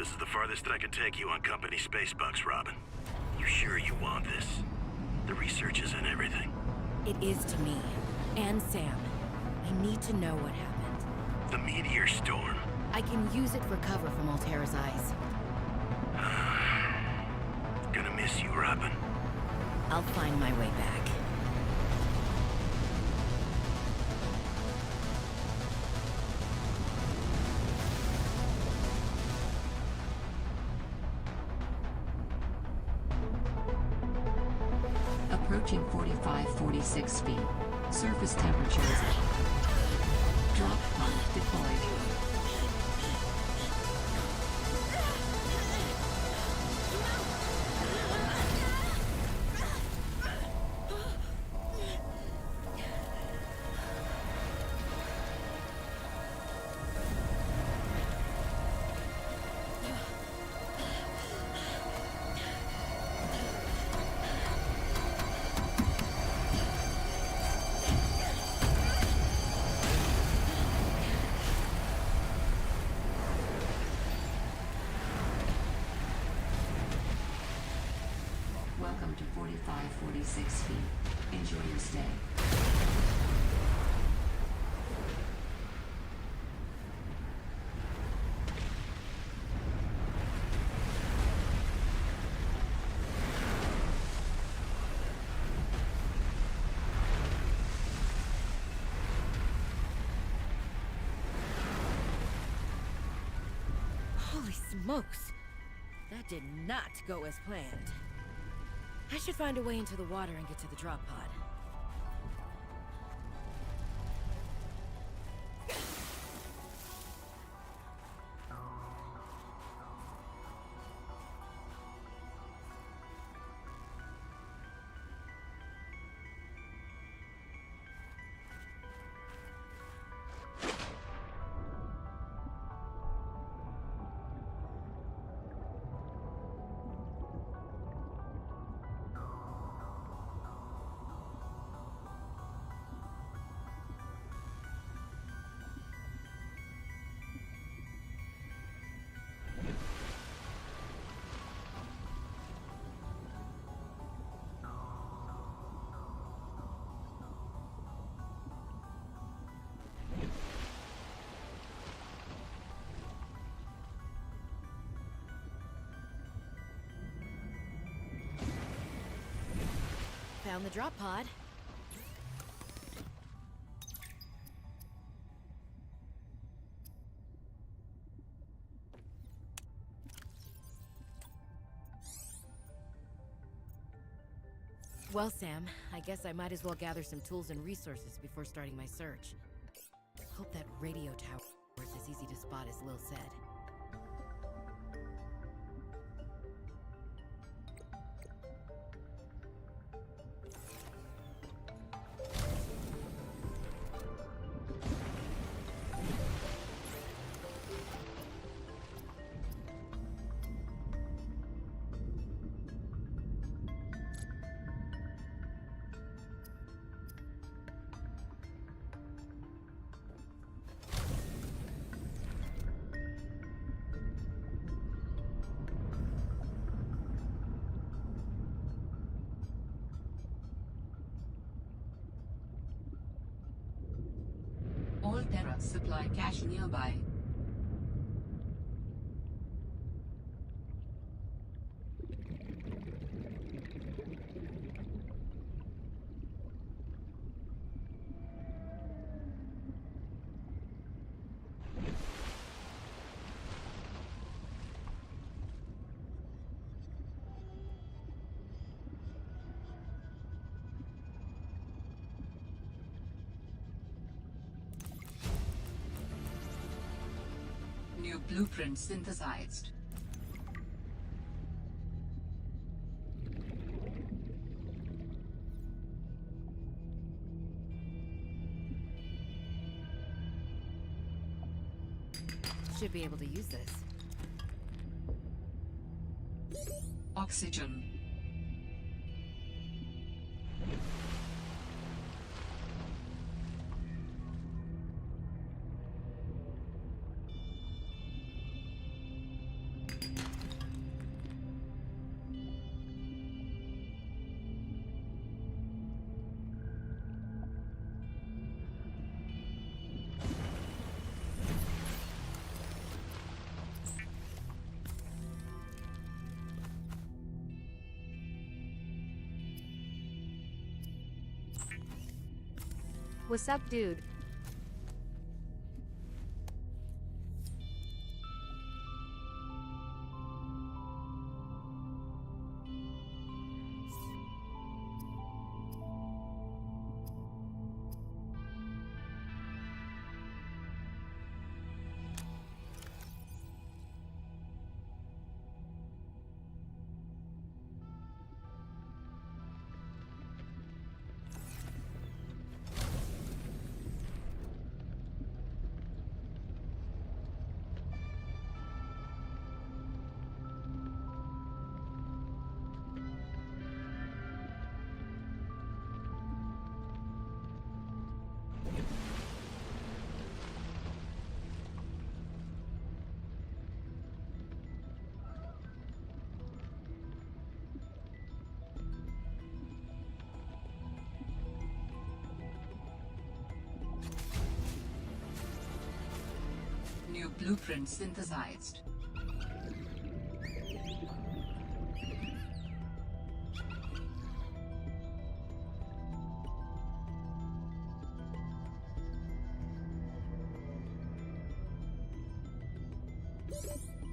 This is the farthest I can take you on company space bucks, Robin. You sure you want this? The research isn't everything. It is to me. And Sam. I need to know what happened. The meteor storm. I can use it for cover from Altera's eyes. Gonna miss you, Robin. I'll find my way back. Approaching 45-46 feet. Surface temperatures. Drop pod deployed. Welcome to 45-46 feet. Enjoy your stay. Holy smokes! That did not go as planned. I should find a way into the water and get to the drop pod. Found the drop pod. Well, Sam, I guess I might as well gather some tools and resources before starting my search. Hope that radio tower is as easy to spot as Lil said. All Terra supply cache nearby. New blueprint synthesized. Should be able to use this. Oxygen. What's up, dude? New blueprint synthesized.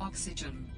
Oxygen.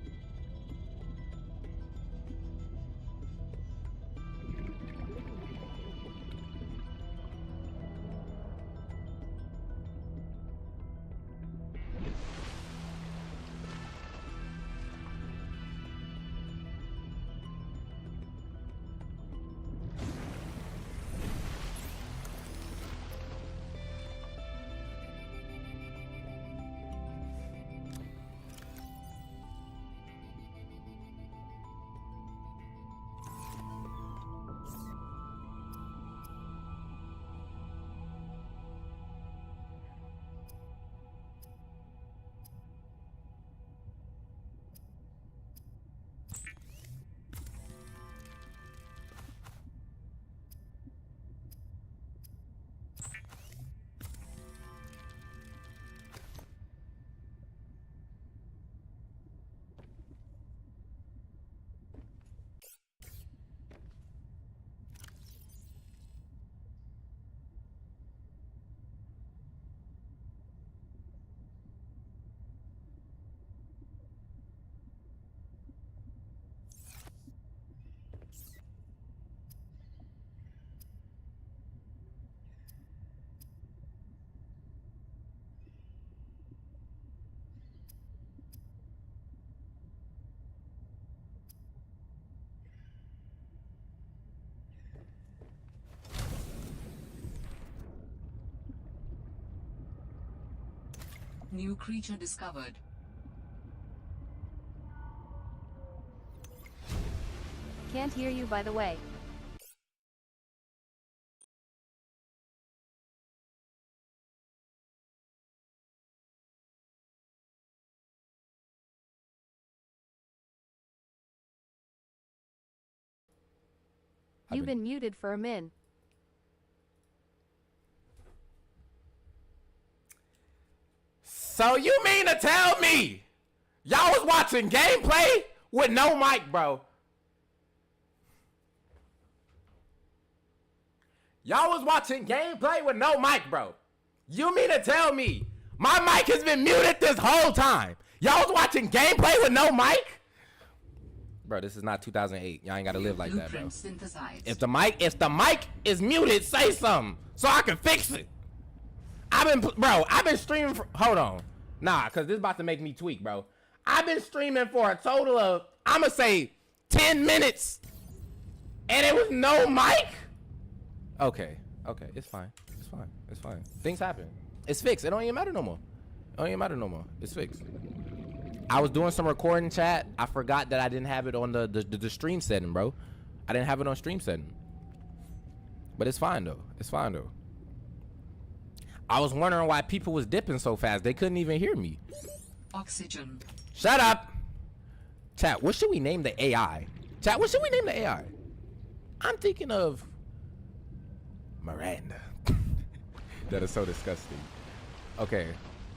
New creature discovered. Can't hear you, by the way. You've been muted for a min. So you mean to tell me y'all was watching gameplay with no mic, bro? Y'all was watching gameplay with no mic, bro. You mean to tell me my mic has been muted this whole time? Y'all was watching gameplay with no mic? Bro, this is not 2008. Y'all ain't gotta live like that, bro. If the mic is muted, say something so I can fix it. I've been streaming for, hold on. Nah, cause this is about to make me tweak, bro. I've been streaming for a total of, I'ma say 10 minutes and it was no mic? Okay, it's fine. It's fine. Things happen. It's fixed. It don't even matter no more. It's fixed. I was doing some recording chat. I forgot that I didn't have it on the stream setting, bro. I didn't have it on stream setting. But it's fine though. I was wondering why people was dipping so fast. They couldn't even hear me. Oxygen. Shut up. Chat, what should we name the AI? I'm thinking of Miranda. That is so disgusting. Okay.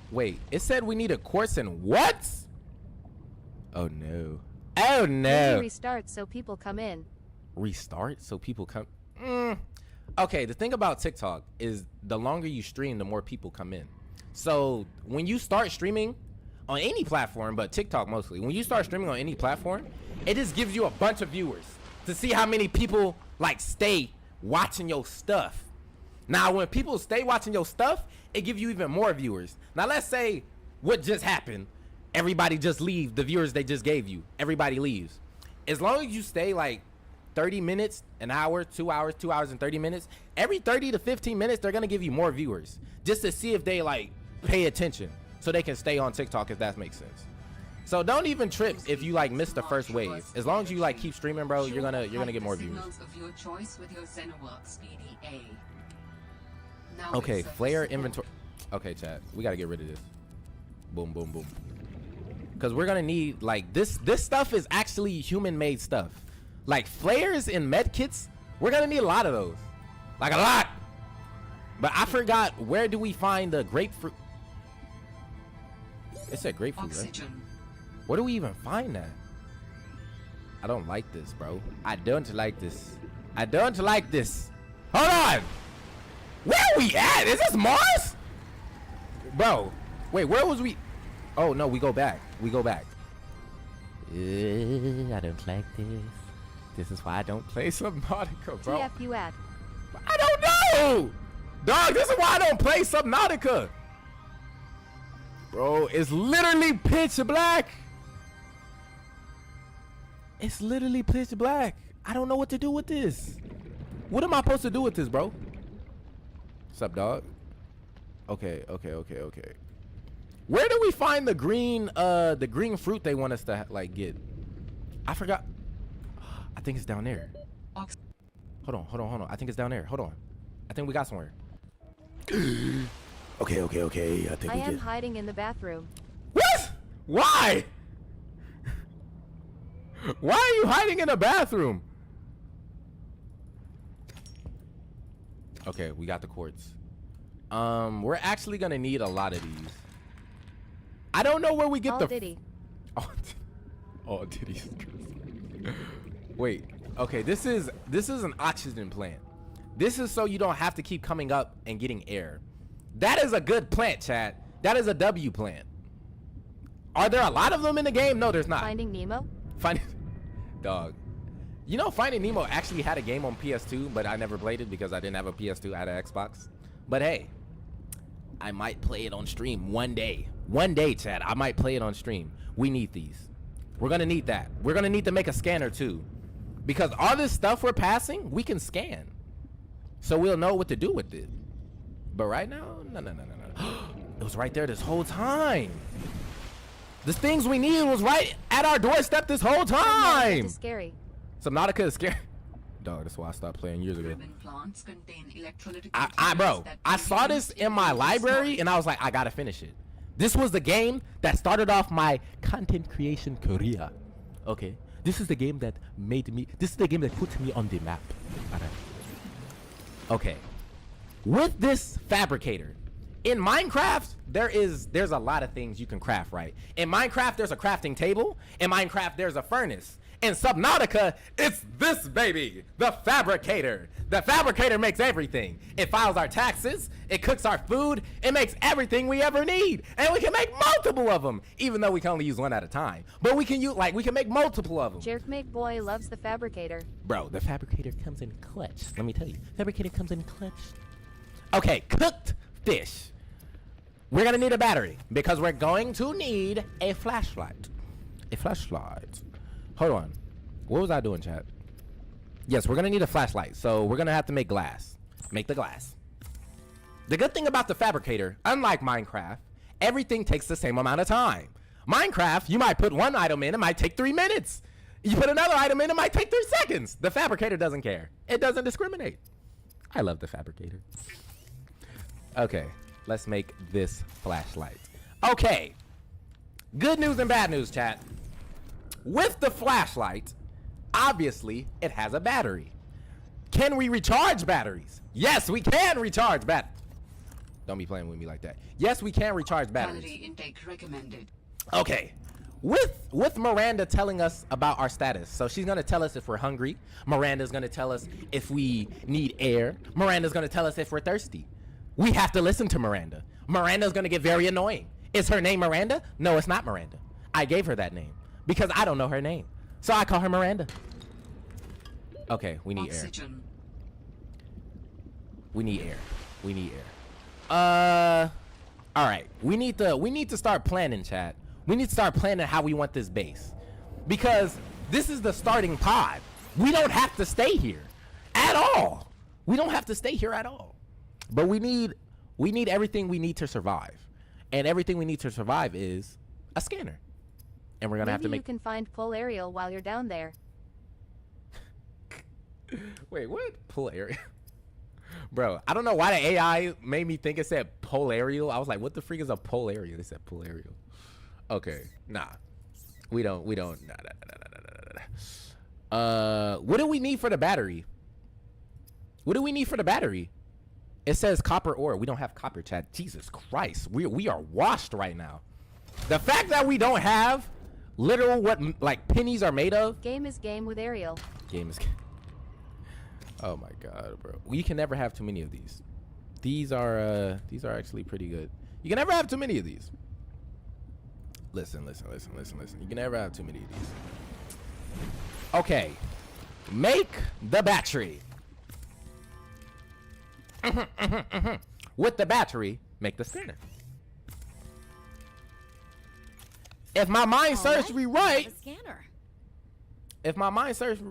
Wait, it said we need a course in what? Oh no. Maybe restart so people come in. Restart so people come. Okay, the thing about TikTok is the longer you stream, the more people come in. So when you start streaming on any platform, but TikTok mostly, when you start streaming on any platform, it just gives you a bunch of viewers to see how many people like stay watching your stuff. Now, when people stay watching your stuff, it gives you even more viewers. Now, let's say what just happened. Everybody just leave the viewers they just gave you. Everybody leaves. As long as you stay like 30 minutes, an hour, 2 hours, 2 hours and 30 minutes, every 30 to 15 minutes, they're going to give you more viewers just to see if they like pay attention so they can stay on TikTok, if that makes sense. So don't even trip if you like miss the first wave. As long as you like keep streaming, bro, you're gonna get more viewers. Okay, flare inventory. Okay, chat, we gotta get rid of this. Boom, boom, boom. Because we're gonna need like this stuff is actually human-made stuff. Like flares and med kits, we're gonna need a lot of those, like a lot. But I forgot, where do we find the grapefruit? It said grapefruit, right? Where do we even find that? I don't like this, bro. I don't like this. I don't like this. Hold on. Where are we at? Is this Mars? Bro, wait, where was we? Oh, no, we go back. We go back. I don't like this. This is why I don't play Subnautica, bro. TF you at? I don't know. Dog, this is why I don't play Subnautica. Bro, it's literally pitch black. It's literally pitch black. I don't know what to do with this. What am I supposed to do with this, bro? What's up, dog? Okay. Where do we find the green fruit they want us to like get? I forgot. I think it's down there. Hold on. I think it's down there. Hold on. I think we got somewhere. Okay. I think I am hiding in the bathroom. What? Why? Why are you hiding in the bathroom? Okay, we got the quartz. We're actually gonna need a lot of these. I don't know where we get All the Diddy. Oh, Diddy. Wait. Okay, this is an oxygen plant. This is so you don't have to keep coming up and getting air. That is a good plant, chat. That is a W plant. Are there a lot of them in the game? No, there's not. Finding Nemo? Dog. You know, Finding Nemo actually had a game on PS2, but I never played it because I didn't have a PS2. I had an Xbox. But hey, I might play it on stream one day. One day, chat. I might play it on stream. We need these. We're gonna need that. We're gonna need to make a scanner too, because all this stuff we're passing, we can scan, so we'll know what to do with it. But right now, no. It was right there this whole time. The things we needed was right at our doorstep this whole time. It's scary. Subnautica is scary. Dog, that's why I stopped playing years ago. Bro, I saw this in my library and I was like, I gotta finish it. This was the game that started off my content creation career. Okay, this is the game that made me. This is the game that put me on the map. Alright. Okay, with this fabricator, in Minecraft, there's a lot of things you can craft, right? In Minecraft, there's a crafting table. In Minecraft, there's a furnace. In Subnautica, it's this baby, the fabricator. The fabricator makes everything. It files our taxes, it cooks our food, it makes everything we ever need. And we can make multiple of them, even though we can only use one at a time. But we can make multiple of them. Jerk McBoy loves the fabricator. Bro, the fabricator comes in clutch. Let me tell you, fabricator comes in clutch. Okay, cooked fish. We're gonna need a battery because we're going to need a flashlight. A flashlight. Hold on. What was I doing, chat? Yes, we're gonna need a flashlight, so we're gonna have to make glass. Make the glass. The good thing about the fabricator, unlike Minecraft, everything takes the same amount of time. Minecraft, you might put one item in, it might take 3 minutes. You put another item in, it might take 3 seconds. The fabricator doesn't care. It doesn't discriminate. I love the fabricator. Okay, let's make this flashlight. Okay, good news and bad news, chat. With the flashlight, obviously, it has a battery. Can we recharge batteries? Yes, we can recharge batteries. Don't be playing with me like that. Yes, we can recharge batteries. Calorie intake recommended. Okay, with Miranda telling us about our status. So she's gonna tell us if we're hungry. Miranda's gonna tell us if we need air. Miranda's gonna tell us if we're thirsty. We have to listen to Miranda. Miranda's gonna get very annoying. Is her name Miranda? No, it's not Miranda. I gave her that name because I don't know her name. So I call her Miranda. Okay, we need Oxygen. air. We need air. We need air. All right. We need to start planning, chat. We need to start planning how we want this base. Because this is the starting pod. We don't have to stay here at all. We don't have to stay here at all. But we need everything we need to survive. And everything we need to survive is a scanner. And we're going to have to make... Maybe you can find pull aerial while you're down there. Wait, what? Pull aerial? Bro, I don't know why the AI made me think it said polarial. I was like, what the freak is a polarial? They said polarial. Okay, nah. We don't. Nah. What do we need for the battery? What do we need for the battery? It says copper ore. We don't have copper, chat. Jesus Christ. We are washed right now. The fact that we don't have literal what like pennies are made of. Game is game with aerial. Game is... Oh my god, bro. We can never have too many of these. These are actually pretty good. You can never have too many of these. Listen. You can never have too many of these. Okay. Make the battery. With the battery, make the scanner. If my mind serves me right, A scanner. if my mind serves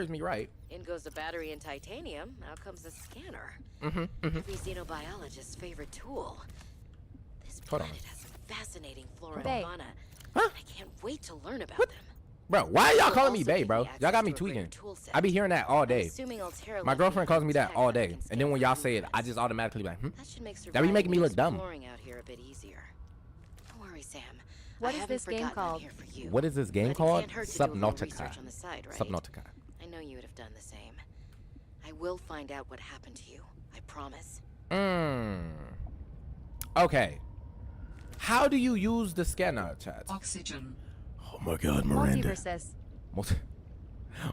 me right, In goes the battery and titanium. Out comes the scanner. Mm-hmm. Every xenobiologist's favorite tool. This Hold on. planet has some fascinating flora and Bae. fauna. Huh? And I can't wait to learn about What? them. Bro, why are y'all It'll calling me also bae, give bro? me Y'all got me access to a greater tweaking. tool set. I be hearing that all I'm day. assuming Altera My left girlfriend me calls me that tag all that I day, can and then scan when y'all for say it, I humans. just automatically be like, That should make That be making me surviving look and dumb. exploring out here a bit easier. Don't worry, Sam. What I is haven't this game forgotten I'm called? here for you. What is this game But it called? can't hurt to do a little Subnautica. research on the side, right? Subnautica. I know you would have done the same. I will find out what happened to you. I promise. Okay. How do you use the scanner, chat? Oxygen. Oh my god, Miranda. Multiverses.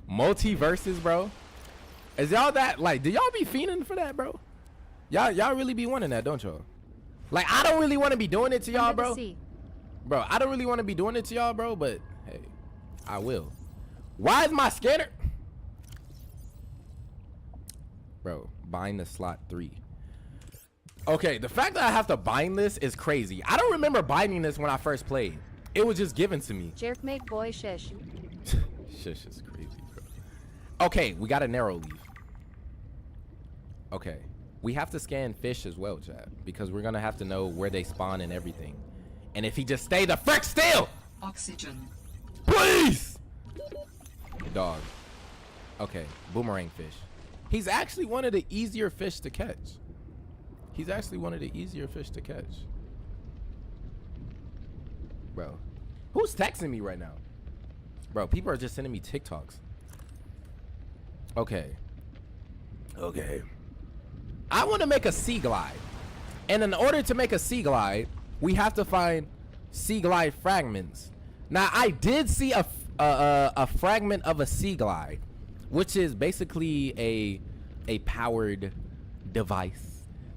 Multiverses, bro. Is y'all that like? Do y'all be fiending for that, bro? Y'all really be wanting that, don't y'all? Like, I don't really want to be doing it to y'all, Under the bro. sea. Bro, I don't really want to be doing it to y'all, bro. But hey, I will. Why is my scanner? Bro, bind the slot 3. Okay, the fact that I have to bind this is crazy. I don't remember binding this when I first played. It was just given to me. Jerk make boy shish. Shush is crazy, bro. Okay, we got a narrow leaf. Okay, we have to scan fish as well, chat, because we're gonna have to know where they spawn and everything. And if he just stay the frick still, Oxygen. please, dog. Okay, boomerang fish. He's actually one of the easier fish to catch. He's actually one of the easier fish to catch. Bro, who's texting me right now? Bro, people are just sending me TikToks. Okay. I want to make a sea glide. And in order to make a sea glide, we have to find sea glide fragments. Now, I did see a fragment of a sea glide, which is basically a powered device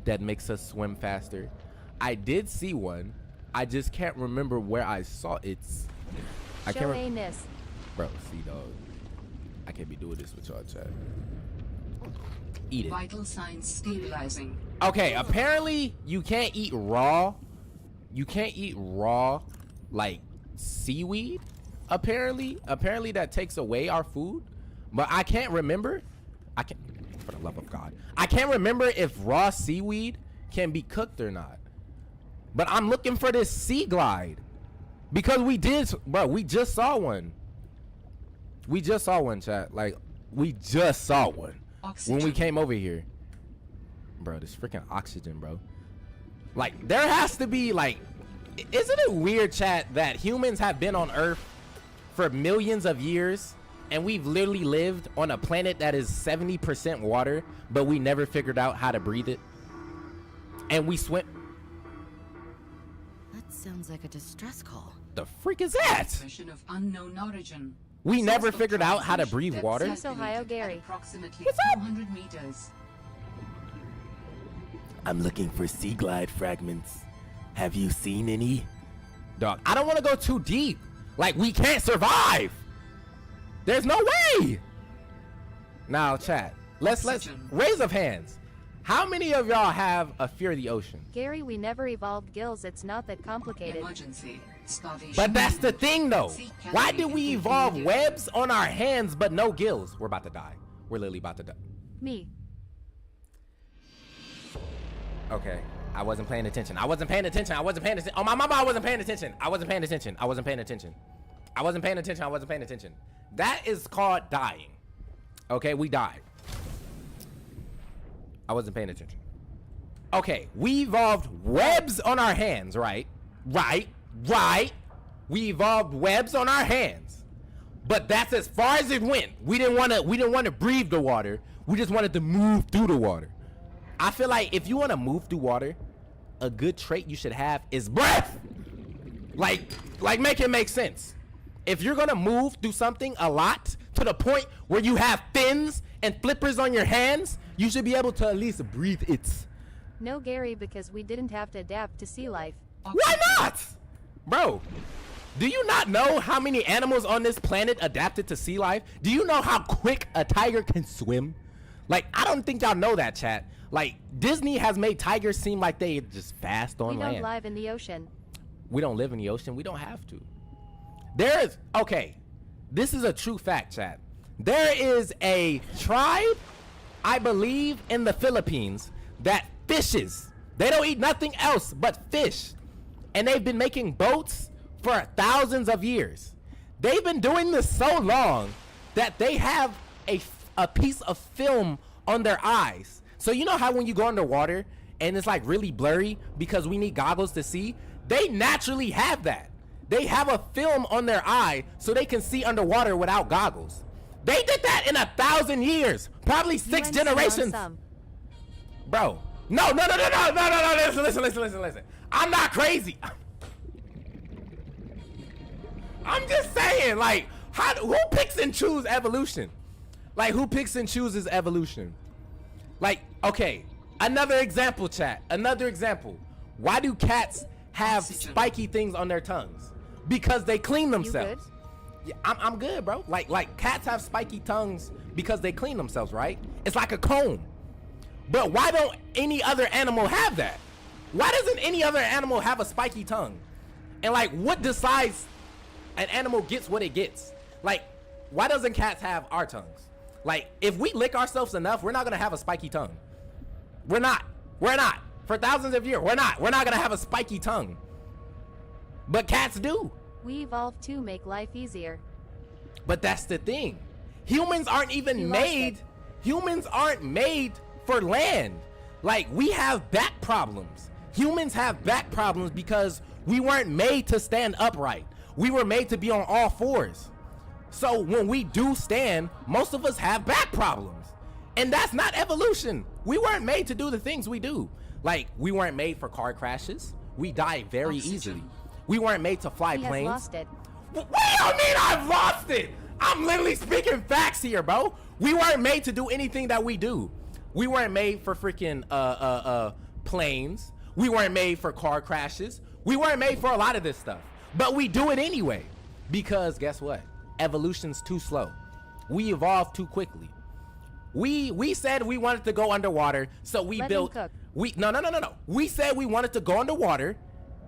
that makes us swim faster. I did see one. I just can't remember where I saw it. I can't Show remember. anus. Bro, see, dog. I can't be doing this with y'all, chat. Eat it. Vital signs stabilizing. Okay, apparently you can't eat raw. You can't eat raw, like, seaweed. Apparently that takes away our food. But I can't remember. For the love of God. I can't remember if raw seaweed can be cooked or not. But I'm looking for this sea glide. Because we just saw one. We just saw one, chat. Like, we just saw one. Oxygen. When we came over here. Bro, this freaking oxygen, bro. Like, there has to be, like, isn't it weird, chat, that humans have been on Earth for millions of years, and we've literally lived on a planet that is 70% water, but we never figured out how to breathe it? And we swim. That sounds like a distress call. The freak is that? Mission of unknown origin. We Source never of figured out how to transmission breathe depth water. Peace, Ohio, calculated Gary. at approximately What's up? 200 meters. I'm looking for sea glide fragments. Have you seen any? Dog, I don't want to go too deep. Like, we can't survive. There's no way. Now, chat. Let's Oxygen. raise of hands. How many of y'all have a fear of the ocean? Gary, we never evolved gills. It's not that complicated. Emergency. Starvation. But that's the imminent. thing, though. Seek Why Kennedy did we in evolve immediate- webs on our hands but no gills? We're about to die. We're literally about to die. Me. Okay. I wasn't paying attention. I wasn't paying attention. I wasn't paying attention. Oh, my mama, I wasn't paying attention. I wasn't paying attention. I wasn't paying attention. I wasn't paying attention. I wasn't paying attention. That is called dying. Okay, we died. I wasn't paying attention. Okay, we evolved webs on our hands, right? Right. We evolved webs on our hands. But that's as far as it went. We didn't want to breathe the water. We just wanted to move through the water. I feel like if you want to move through water, a good trait you should have is breath. Like make it make sense. If you're going to move through something a lot to the point where you have fins and flippers on your hands, you should be able to at least breathe it. No, Gary, because we didn't have to adapt to sea life. Why not? Bro, do you not know how many animals on this planet adapted to sea life? Do you know how quick a tiger can swim? Like, I don't think y'all know that, chat. Like, Disney has made tigers seem like they just fast on We land. don't live in the ocean. We don't live in the ocean. We don't have to. There is, okay, this is a true fact, chat. There is a tribe, I believe, in the Philippines that fishes. They don't eat nothing else but fish. And they've been making boats for thousands of years. They've been doing this so long that they have a piece of film on their eyes. So you know how when you go underwater and it's like really blurry because we need goggles to see? They naturally have that. They have a film on their eye so they can see underwater without goggles. They did that in 1,000 years, probably 6 UNC on generations. some. Bro, no, listen. I'm not crazy. I'm just saying, like, who picks and chooses evolution? Like, who picks and chooses evolution? Like, okay, another example, chat. Another example. Why do cats have spiky things on their tongues? Because they clean themselves. Yeah, I'm good, bro. Like cats have spiky tongues because they clean themselves, right? It's like a comb. But why don't any other animal have that? Why doesn't any other animal have a spiky tongue? And like, what decides an animal gets what it gets? Like, why doesn't cats have our tongues? Like, if we lick ourselves enough, we're not gonna have a spiky tongue. We're not. For thousands of years, we're not gonna have a spiky tongue. But cats do. We evolved to make life easier. But that's the thing. Humans aren't even You lost made. it. Humans aren't made for land. Like, we have back problems. Humans have back problems because we weren't made to stand upright. We were made to be on all fours. So when we do stand, most of us have back problems. And that's not evolution. We weren't made to do the things we do. Like, we weren't made for car crashes. We die very Oxygen. easily. We weren't made to fly He has planes. lost it. What do you mean I've lost it? I'm literally speaking facts here, bro. We weren't made to do anything that we do. We weren't made for freaking planes. We weren't made for car crashes. We weren't made for a lot of this stuff. But we do it anyway. Because guess what? Evolution's too slow. We evolved too quickly. We said we wanted to go underwater, so we Let built him cook. No. We said we wanted to go underwater,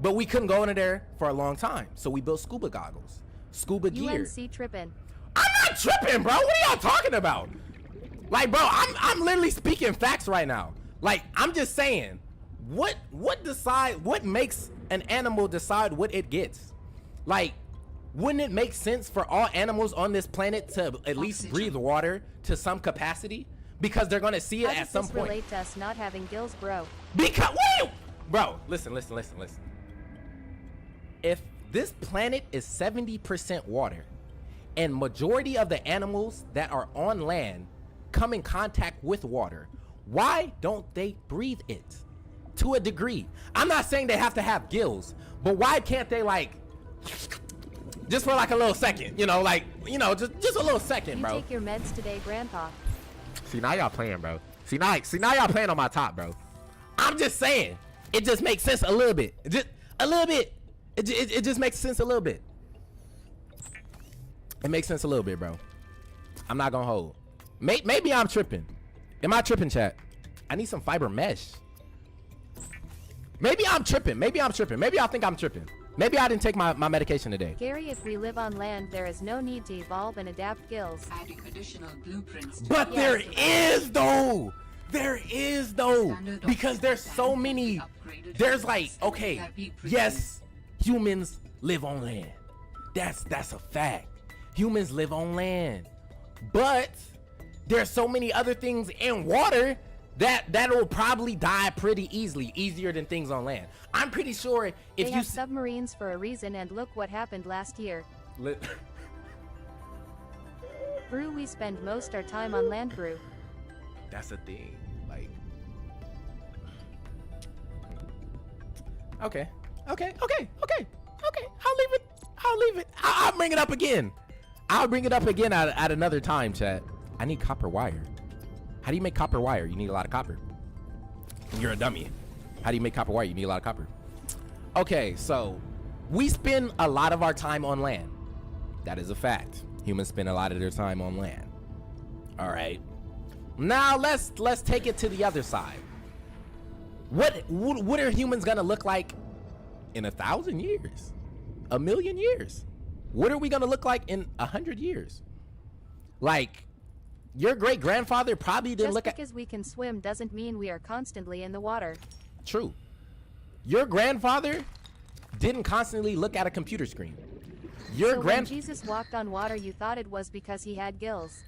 but we couldn't go under there for a long time. So we built scuba goggles, scuba gear. UNC trippin'. I'm not tripping, bro. What are y'all talking about? Like, bro, I'm literally speaking facts right now. Like, I'm just saying, what makes an animal decide what it gets? Like, wouldn't it make sense for all animals on this planet to at least Oxygen. breathe water to some capacity? Because they're gonna see it How at does some this point. relate to us not having gills, bro? Because wait, bro, listen. If this planet is 70% water, and majority of the animals that are on land come in contact with water, why don't they breathe it? To a degree. I'm not saying they have to have gills, but why can't they like Just for like a little second, you know, like, you know, just a little second, You bro. take your meds today, Grandpa. See, now y'all playing, bro. See, now y'all playing on my top, bro. I'm just saying, it just makes sense a little bit. Just a little bit. It just makes sense a little bit. It makes sense a little bit, bro. I'm not gonna hold. Maybe I'm tripping. Am I tripping, chat? I need some fiber mesh. Maybe I'm tripping. Maybe I think I'm tripping. Maybe I didn't take my medication today. Gary, if we live on land, there is no need to evolve and adapt gills. Adding additional blueprints. But there is though. There is though. Because there's so many. There's like, okay, yes, humans live on land. That's a fact. Humans live on land. But there's so many other things in water that'll probably die pretty easily, easier than things on land. I'm pretty sure if They you have submarines for a reason, and look what happened last year. Brew, we spend most our time on land, Brew. That's a thing. Like, okay. I'll leave it. I'll bring it up again. At another time, chat. I need copper wire. How do you make copper wire? You need a lot of copper. You're a dummy. How do you make copper wire? You need a lot of copper. Okay, so we spend a lot of our time on land. That is a fact. Humans spend a lot of their time on land. All right. Now let's take it to the other side. What are humans gonna look like in 1,000 years? 1,000,000 years? What are we gonna look like in 100 years? Like, your great grandfather probably didn't look at. Just because we can swim doesn't mean we are constantly in the water. True. Your grandfather didn't constantly look at a computer screen. So when Jesus walked on water, you thought it was because he had gills.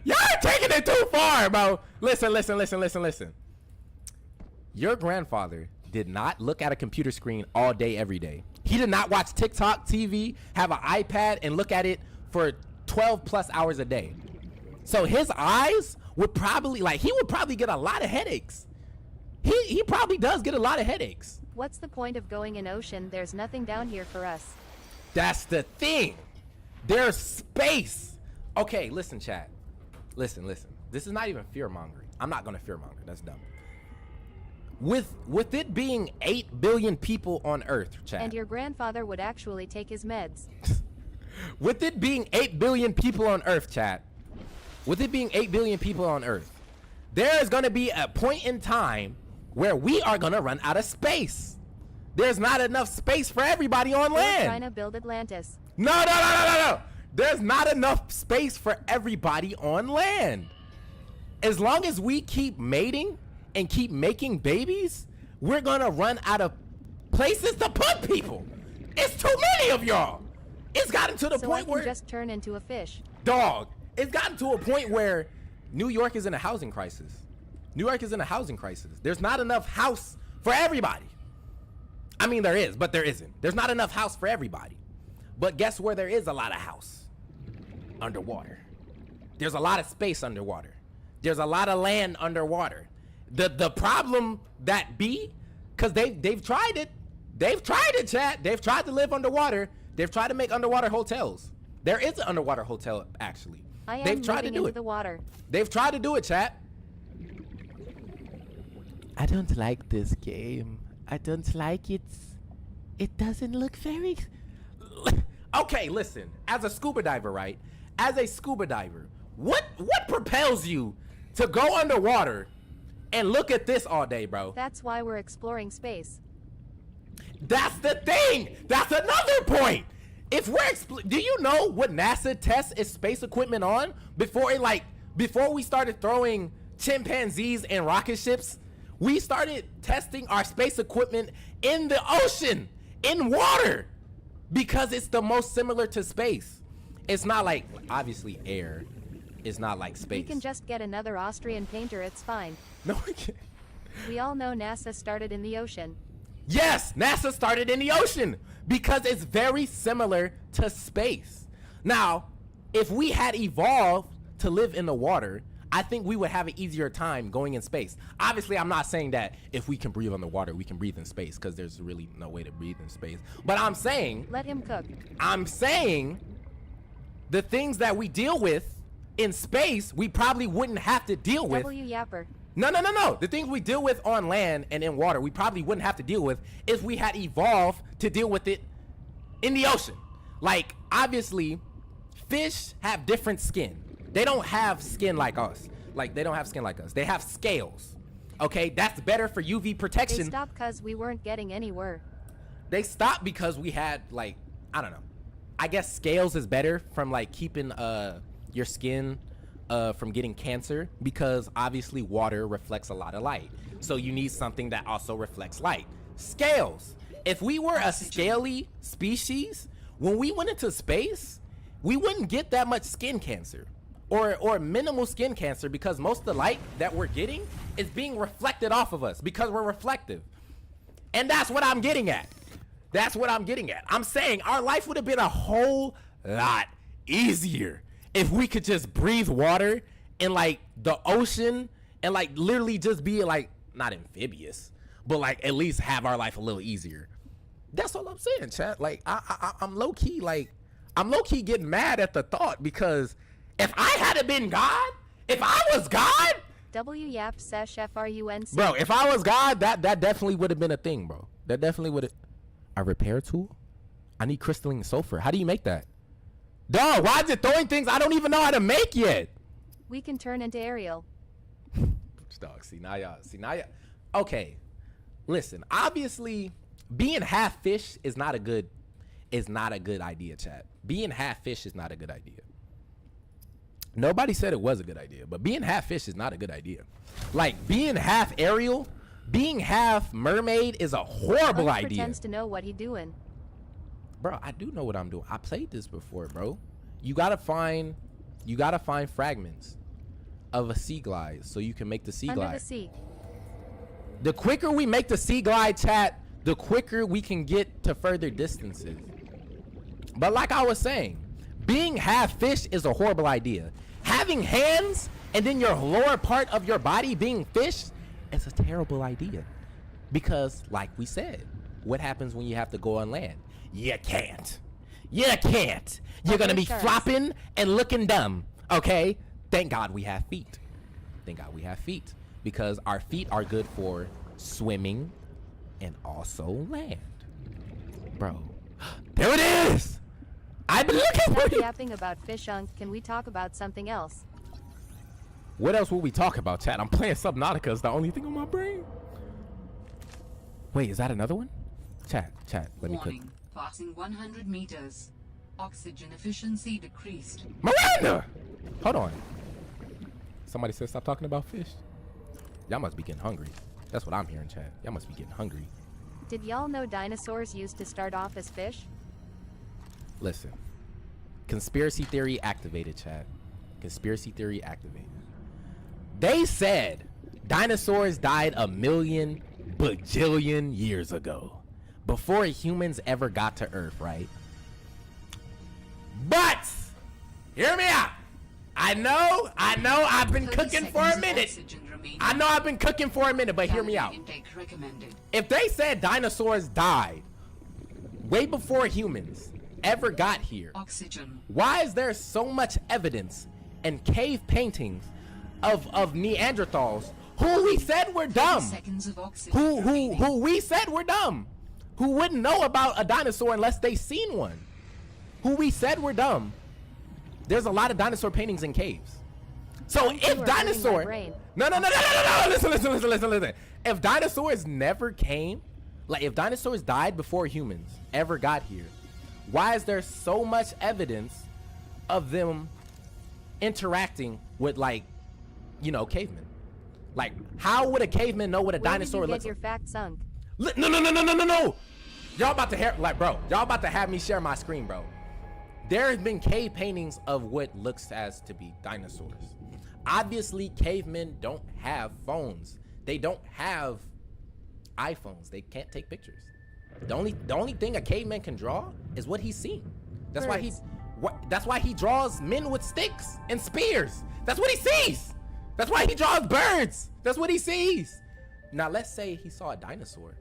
Y'all are taking it too far, bro. Listen. Your grandfather did not look at a computer screen all day, every day. He did not watch TikTok, TV, have an iPad, and look at it for 12 plus hours a day. So his eyes would probably, he would probably get a lot of headaches. He probably does get a lot of headaches. What's the point of going in ocean? There's nothing down here for us. That's the thing. There's space. Okay, listen, chat. Listen. This is not even fear mongering. I'm not gonna fear monger. That's dumb. With it being 8 billion people on Earth, chat. And your grandfather would actually take his meds. With it being 8 billion people on Earth, chat. With it being 8 billion people on Earth, there is gonna be a point in time where we are gonna run out of space. There's not enough space for everybody on land. We're trying to build Atlantis. No. There's not enough space for everybody on land. As long as we keep mating and keep making babies, we're gonna run out of places to put people. It's too many of y'all. It's gotten to the So point I can where just turn into a fish. dog. It's gotten to a point where New York is in a housing crisis. There's not enough house for everybody. I mean, there is, but there isn't. There's not enough house for everybody. But guess where there is a lot of house? Underwater. There's a lot of space underwater. There's a lot of land underwater. The problem that be, because they've tried it. They've tried it, chat. They've tried to live underwater. They've tried to make underwater hotels. There is an underwater hotel, actually. They've tried to do it. The water. They've tried to do it, chat. I don't like this game. I don't like it. It doesn't look very... Okay, listen. As a scuba diver, right? As a scuba diver, what propels you to go underwater and look at this all day, bro? That's why we're exploring space. That's the thing. That's another point. If we're do you know what NASA tests its space equipment on before we started throwing chimpanzees and rocket ships? We started testing our space equipment in the ocean, in water, because it's the most similar to space. It's not like, obviously, air. It's not like space. We can just get another Austrian painter, it's fine. No, we can't. We all know NASA started in the ocean. Yes, NASA started in the ocean because it's very similar to space. Now, if we had evolved to live in the water, I think we would have an easier time going in space. Obviously, I'm not saying that if we can breathe underwater, we can breathe in space, because there's really no way to breathe in space. But I'm saying, Let him cook. I'm saying the things that we deal with in space, we probably wouldn't have to deal with. W Yapper. No. The things we deal with on land and in water, we probably wouldn't have to deal with if we had evolved to deal with it in the ocean. Like, obviously, fish have different skin. They don't have skin like us. Like, they don't have skin like us. They have scales. Okay, that's better for UV protection. They stopped because we weren't getting anywhere. They stopped because we had, like, I don't know. I guess scales is better from, like, keeping your skin from getting cancer, because obviously water reflects a lot of light. So you need something that also reflects light. Scales. If we were a scaly species, when we went into space, we wouldn't get that much skin cancer. Or minimal skin cancer, because most of the light that we're getting is being reflected off of us because we're reflective. And that's what I'm getting at. That's what I'm getting at. I'm saying our life would have been a whole lot easier if we could just breathe water in, like, the ocean, and, like, literally just be, like, not amphibious, but, like, at least have our life a little easier. That's all I'm saying, chat. Like, I'm low-key, like, I'm low-key getting mad at the thought, because if I had been God, if I was God, W Yap Sesh FRUNC. bro, if I was God, that definitely would have been a thing, bro. That definitely would have. A repair tool? I need crystalline sulfur. How do you make that? Dog, why is it throwing things I don't even know how to make yet? We can turn into Ariel. Dog, see now y'all. Okay, listen. Obviously, being half fish is not a good idea, chat. Being half fish is not a good idea. Nobody said it was a good idea, but being half fish is not a good idea. Like, being half Ariel, being half mermaid is a horrible idea. Pretends to know what he doing. Bro, I do know what I'm doing. I played this before, bro. You gotta find fragments of a sea glide so you can make the sea glide. Under the sea. The quicker we make the sea glide, chat, the quicker we can get to further distances. But like I was saying, being half fish is a horrible idea. Having hands and then your lower part of your body being fish is a terrible idea. Because, like we said, what happens when you have to go on land? You can't. You're gonna be flopping and looking dumb, okay? Thank God we have feet. Because our feet are good for swimming and also land. Bro, there it is! I've been looking for Stop you! yapping about fish, can we talk about something else? What else will we talk about, chat? I'm playing Subnautica. It's the only thing on my brain. Wait, is that another one? Chat, let me click. Warning. Passing 100 meters. Oxygen efficiency decreased. Miranda! Hold on. Somebody said stop talking about fish. Y'all must be getting hungry. That's what I'm hearing, chat. Y'all must be getting hungry. Did y'all know dinosaurs used to start off as fish? Listen. Conspiracy theory activated, chat. Conspiracy theory activated. They said dinosaurs died 1,000,000 bajillion years ago, before humans ever got to Earth, right? But hear me out. I know I've been cooking for a minute. But hear me out. If they said dinosaurs died way before humans ever got here, why is there so much evidence and cave paintings of Neanderthals who we said were dumb? Who we said were dumb? Who wouldn't know about a dinosaur unless they seen one? Who we said were dumb. There's a lot of dinosaur paintings in caves. So if dinosaur, no, listen. If dinosaurs never came, like if dinosaurs died before humans ever got here, why is there so much evidence of them interacting with, like, you know, cavemen? Like, how would a caveman know what a dinosaur looks like? Your fact sunk. No. Y'all about to y'all about to have me share my screen, bro. There have been cave paintings of what looks as to be dinosaurs. Obviously, cavemen don't have phones. They don't have iPhones. They can't take pictures. The only thing a caveman can draw is what he's seen. That's why he draws men with sticks and spears. That's what he sees. That's why he draws birds. That's what he sees. Now, let's say he saw a dinosaur.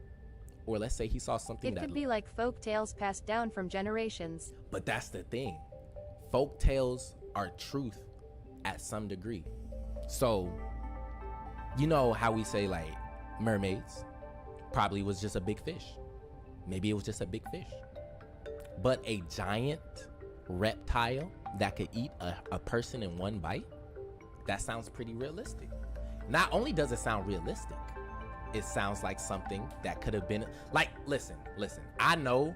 Or let's say he saw something It that... could be like folk tales passed down from generations. But that's the thing. Folk tales are truth at some degree. So, you know how we say, like, mermaids probably was just a big fish. Maybe it was just a big fish. But a giant reptile that could eat a person in one bite, that sounds pretty realistic. Not only does it sound realistic, it sounds like something that could have been like, listen, I know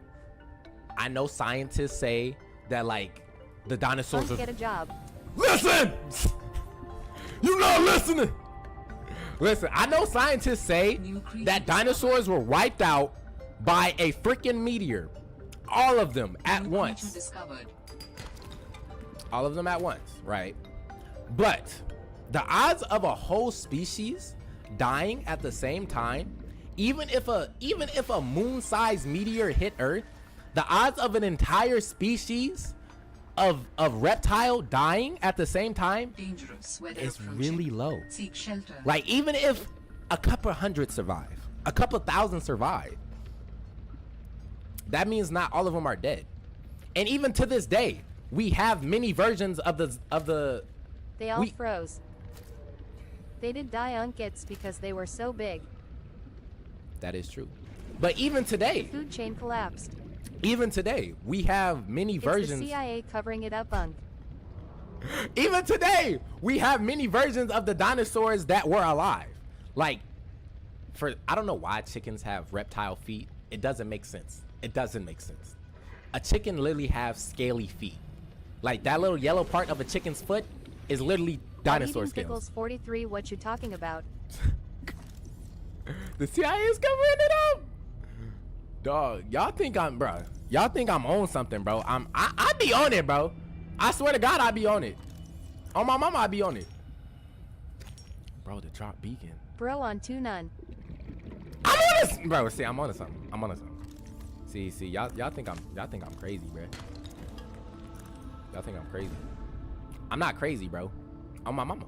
scientists say that, like, the dinosaurs Get a job. Listen, you not listening. Listen, I know scientists say that dinosaurs were wiped out by a freaking meteor, all of them at once. All of them at once, right? But the odds of a whole species dying at the same time, even if a moon-sized meteor hit Earth, the odds of an entire species of reptile dying at the same time is really low. Like, even if a couple hundred survive, a couple thousand survive, that means not all of them are dead. And even to this day, we have many versions of the They all froze. They did die on kits because they were so big. That is true. But even today, The food chain collapsed. even today, we have many versions. It's the CIA covering it up, Unk. Even today, we have many versions of the dinosaurs that were alive. Like, I don't know why chickens have reptile feet. It doesn't make sense. It doesn't make sense. A chicken literally has scaly feet. Like, that little yellow part of a chicken's foot is literally dinosaur scales. Pickles 43, what you talking about? The CIA is covering it up. Dog, y'all think I'm on something, bro. I be on it, bro. I swear to God, I be on it. On my mama, I be on it. Bro, the drop beacon. Bro on 2-none. I'm on this, bro. See, I'm on to something. I'm on to something. See, y'all think I'm crazy, bro. Y'all think I'm crazy. I'm not crazy, bro. On my mama.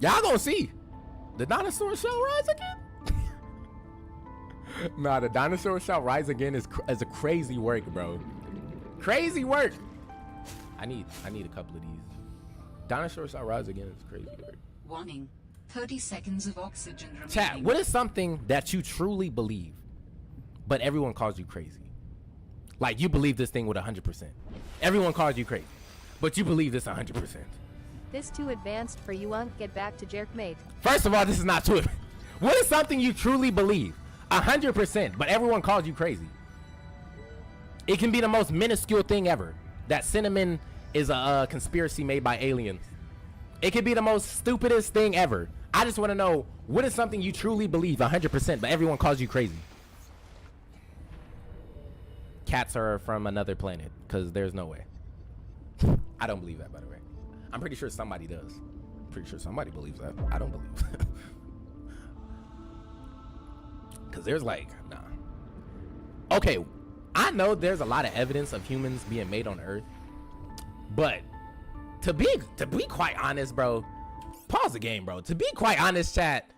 Y'all gonna see. The dinosaur shall rise again. Nah, the dinosaur shall rise again is a crazy work, bro. Crazy work. I need a couple of these. Dinosaur shall rise again is crazy work. Warning. 30 seconds of oxygen remaining. Chat, what is something that you truly believe, but everyone calls you crazy? Like, you believe this thing with 100%. Everyone calls you crazy, but you believe this 100%. This too advanced for you, Unk. Get back to jerkmate. First of all, this is not true. What is something you truly believe? 100%, but everyone calls you crazy. It can be the most minuscule thing ever. That cinnamon is a conspiracy made by aliens. It could be the most stupidest thing ever. I just want to know, what is something you truly believe 100%, but everyone calls you crazy? Cats are from another planet, because there's no way. I don't believe that, by the way. I'm pretty sure somebody does. Pretty sure somebody believes that. I don't believe that. Because there's like, nah. Okay, I know there's a lot of evidence of humans being made on Earth, but to be quite honest, bro, pause the game, bro. To be quite honest, chat,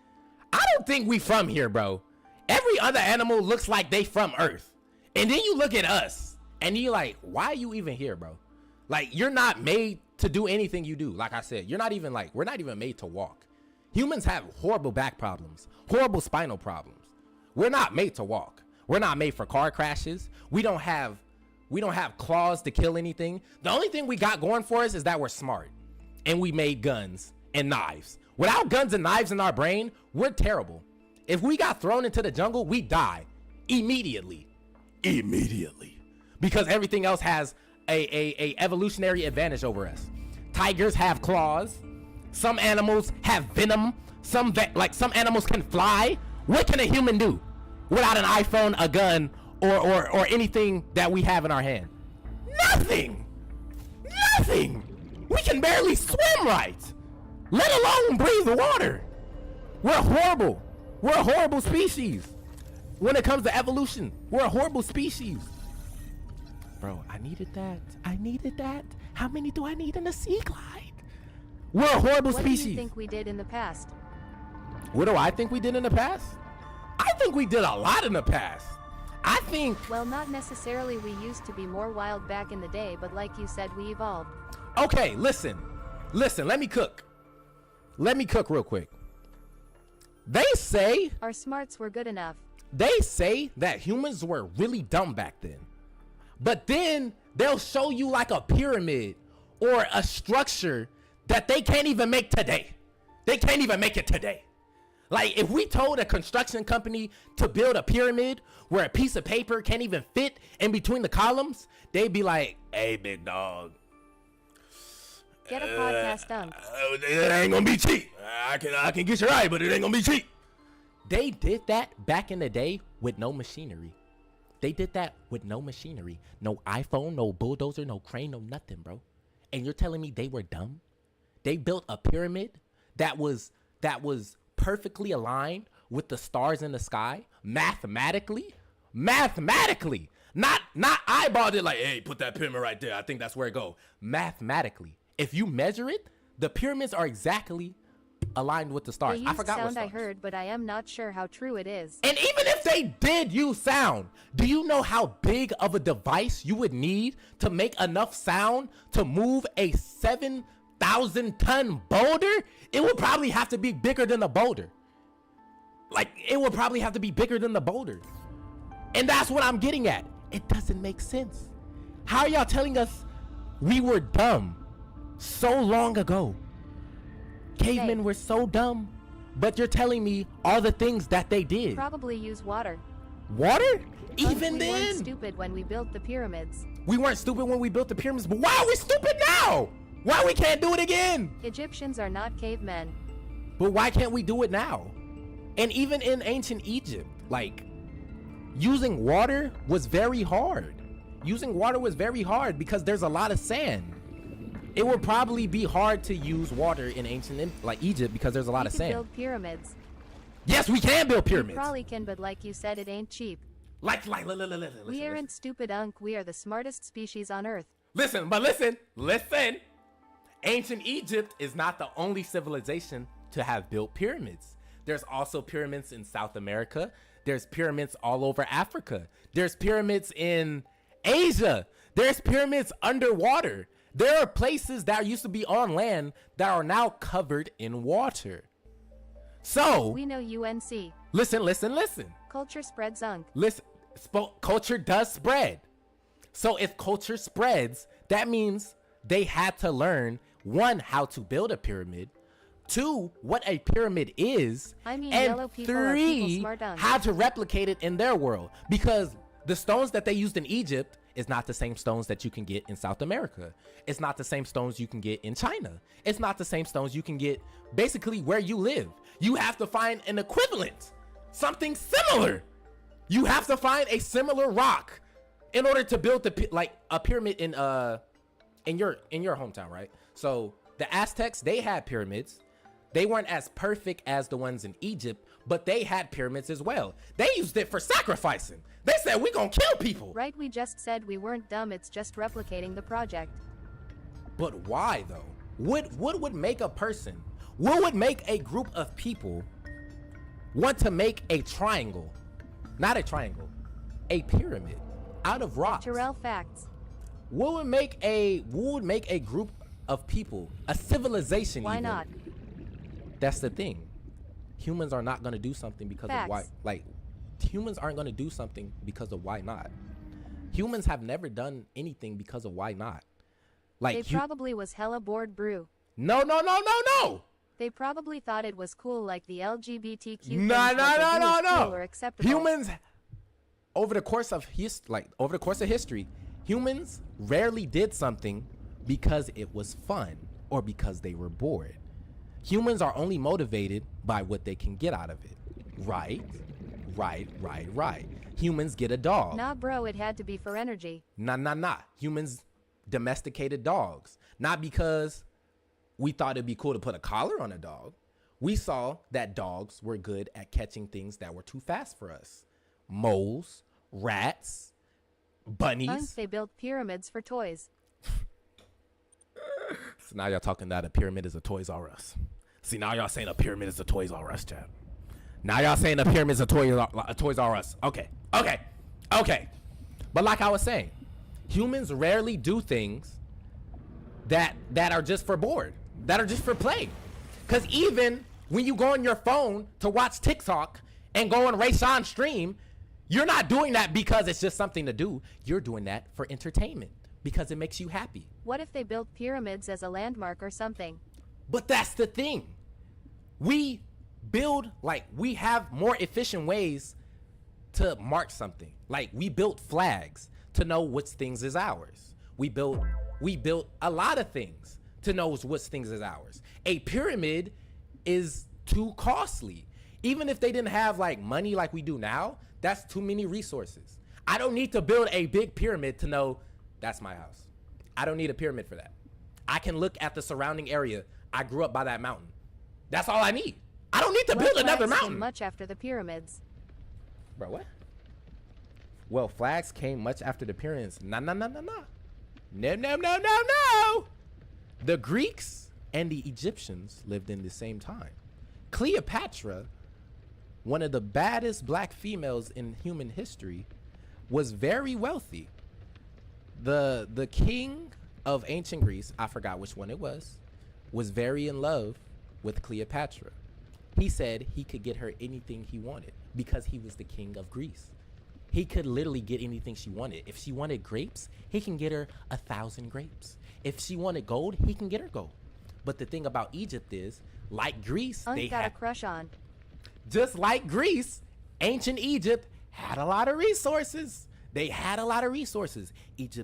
I don't think we from here, bro. Every other animal looks like they from Earth. And then you look at us and you're like, why are you even here, bro? Like, you're not made to do anything you do. Like I said, we're not even made to walk. Humans have horrible back problems, horrible spinal problems. We're not made to walk. We're not made for car crashes. We don't have claws to kill anything. The only thing we got going for us is that we're smart and we made guns and knives. Without guns and knives in our brain, we're terrible. If we got thrown into the jungle, we die immediately. Because everything else has a evolutionary advantage over us. Tigers have claws. Some animals have venom. Some animals can fly. What can a human do without an iPhone, a gun, or anything that we have in our hand? Nothing. We can barely swim right, let alone breathe the water. We're horrible. We're a horrible species. When it comes to evolution, we're a horrible species. Bro, I needed that. How many do I need in a sea glide? We're a horrible What do species. you think we did in the past? What do I think we did in the past? I think we did a lot in the past. I think, Well, not necessarily. We used to be more wild back in the day, but like you said, we evolved. okay, listen, let me cook real quick. They say Our smarts were good enough. that humans were really dumb back then. But then they'll show you like a pyramid or a structure that they can't even make today. They can't even make it today. Like if we told a construction company to build a pyramid where a piece of paper can't even fit in between the columns, they'd be like, hey, big dog. Get a podcast dunk. It ain't gonna be cheap. I can get you right, but it ain't gonna be cheap. They did that back in the day with no machinery. They did that with no machinery. No iPhone, no bulldozer, no crane, no nothing, bro. And you're telling me they were dumb? They built a pyramid that was perfectly aligned with the stars in the sky mathematically. Not eyeballed it like, hey, put that pyramid right there. I think that's where it go. Mathematically. If you measure it, the pyramids are exactly aligned with the They stars. used I forgot what sound stars. I heard, but I am not sure how true it is. And even if they did use sound, do you know how big of a device you would need to make enough sound to move a 7,000-ton boulder? It would probably have to be bigger than the boulder. Like, it would probably have to be bigger than the boulder. And that's what I'm getting at. It doesn't make sense. How are y'all telling us we were dumb so long ago? Cavemen were so dumb, but you're telling me all the things that they did. Probably use water. Water? But Even we then? weren't stupid when we built the pyramids. We weren't stupid when we built the pyramids, but why are we stupid now? Why we can't do it again? Egyptians are not cavemen. But why can't we do it now? And even in ancient Egypt, like, using water was very hard. Using water was very hard because there's a lot of sand. It would probably be hard to use water in ancient, like Egypt, because there's a lot We of could sand. build pyramids. Yes, we can build We pyramids. probably can, but like you said, it ain't cheap. Listen, We aren't stupid, Unk. We are the smartest species on Earth. listen. Ancient Egypt is not the only civilization to have built pyramids. There's also pyramids in South America. There's pyramids all over Africa. There's pyramids in Asia. There's pyramids underwater. There are places that used to be on land that are now covered in water. So, We know UNC. listen. Culture spreads, Unk. Listen, culture does spread. So if culture spreads, that means they had to learn, one, how to build a pyramid, two, what a pyramid is, I mean, and yellow people are people three, smart, Unk. how to replicate it in their world. Because the stones that they used in Egypt is not the same stones that you can get in South America. It's not the same stones you can get in China. It's not the same stones you can get basically where you live. You have to find an equivalent, something similar. You have to find a similar rock in order to build like a pyramid in your hometown, right? So the Aztecs, they had pyramids. They weren't as perfect as the ones in Egypt, but they had pyramids as well. They used it for sacrificing. They said, we gonna kill people. Right, we just said we weren't dumb, it's just replicating the project. But why though? What would make a person, what would make a group of people want to make a triangle, not a triangle, a pyramid out of rocks? Terrell facts. What would make a group of people, a civilization Why even? not? That's the thing. Humans are not going to do something because of why. Facts. Like, humans aren't going to do something because of why not. Humans have never done anything because of why not. Like, They probably was hella bored, brew. no. They probably thought it was cool, like the LGBTQ things, No. what they do is cool or acceptable. Humans, over the course of history, humans rarely did something because it was fun or because they were bored. Humans are only motivated by what they can get out of it. Right. Humans get a dog. Nah, bro, it had to be for energy. Nah. Humans domesticated dogs. Not because we thought it'd be cool to put a collar on a dog. We saw that dogs were good at catching things that were too fast for us. Moles, rats, bunnies. They built pyramids for toys. So now y'all talking that a pyramid is a Toys R Us. See, now y'all saying a pyramid is a Toys R Us, chat. Now y'all saying a pyramid is a Toys R Us. Okay. But like I was saying, humans rarely do things that are just for bored, that are just for play. Because even when you go on your phone to watch TikTok and go on Rayshawn's stream, you're not doing that because it's just something to do. You're doing that for entertainment because it makes you happy. What if they built pyramids as a landmark or something? But that's the thing. We build, like, we have more efficient ways to mark something. Like, we built flags to know which things is ours. We built a lot of things to know which things is ours. A pyramid is too costly. Even if they didn't have like money like we do now, that's too many resources. I don't need to build a big pyramid to know that's my house. I don't need a pyramid for that. I can look at the surrounding area. I grew up by that mountain. That's all I need. I don't need to build another mountain. Came much after the pyramids. Bro, what? Well, flags came much after the pyramids. No. No. The Greeks and the Egyptians lived in the same time. Cleopatra, one of the baddest black females in human history, was very wealthy. The king of ancient Greece, I forgot which one it was very in love with Cleopatra. He said he could get her anything he wanted because he was the king of Greece. He could literally get anything she wanted. If she wanted grapes, he can get her 1,000 grapes. If she wanted gold, he can get her gold. But the thing about Egypt is, like Greece, Unc they got a had, crush on. just like Greece, ancient Egypt had a lot of resources. They had a lot of resources. It's